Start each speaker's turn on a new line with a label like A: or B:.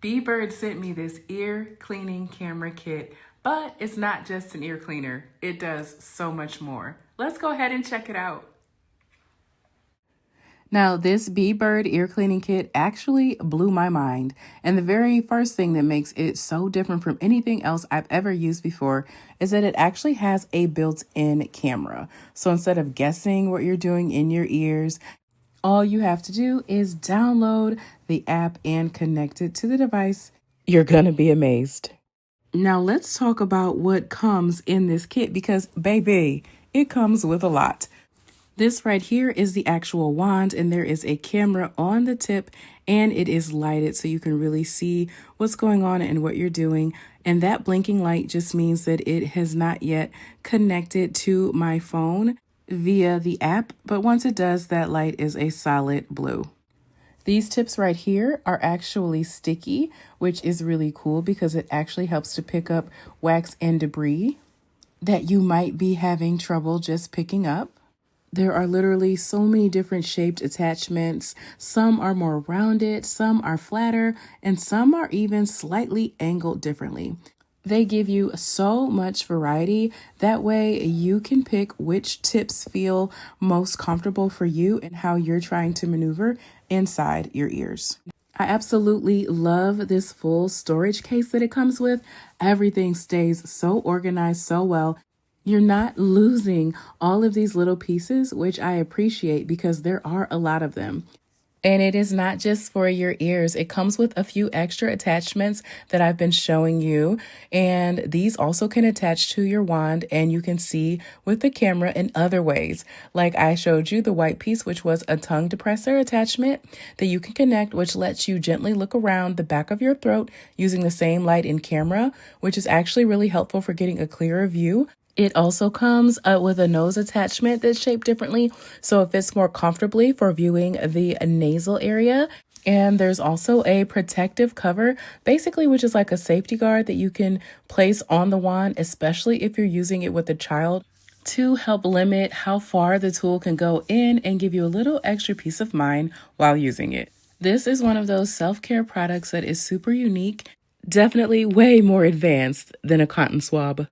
A: BEBIRD sent me this ear cleaning camera kit, but it's not just an ear cleaner. It does so much more. Let's go ahead and check it out. Now, this BEBIRD ear cleaning kit actually blew my mind. And the very first thing that makes it so different from anything else I've ever used before is that it actually has a built-in camera. So instead of guessing what you're doing in your ears, all you have to do is download the app and connect it to the device. You're gonna be amazed. Now let's talk about what comes in this kit because, baby, it comes with a lot. This right here is the actual wand, and there is a camera on the tip, and it is lighted so you can really see what's going on and what you're doing. And that blinking light just means that it has not yet connected to my phone via the app, but once it does, that light is a solid blue. These tips right here are actually sticky, which is really cool because it actually helps to pick up wax and debris that you might be having trouble just picking up. There are literally so many different shaped attachments. Some are more rounded, some are flatter, and some are even slightly angled differently. They give you so much variety. That way you can pick which tips feel most comfortable for you and how you're trying to maneuver inside your ears. I absolutely love this full storage case that it comes with. Everything stays so organized so well. You're not losing all of these little pieces, which I appreciate because there are a lot of them. And it is not just for your ears. It comes with a few extra attachments that I've been showing you. And these also can attach to your wand, and you can see with the camera in other ways. Like I showed you the white piece, which was a tongue depressor attachment that you can connect, which lets you gently look around the back of your throat using the same light in camera, which is actually really helpful for getting a clearer view. It also comes with a nose attachment that's shaped differently, so it fits more comfortably for viewing the nasal area. And there's also a protective cover, basically, which is like a safety guard that you can place on the wand, especially if you're using it with a child, to help limit how far the tool can go in and give you a little extra peace of mind while using it. This is one of those self-care products that is super unique, definitely way more advanced than a cotton swab.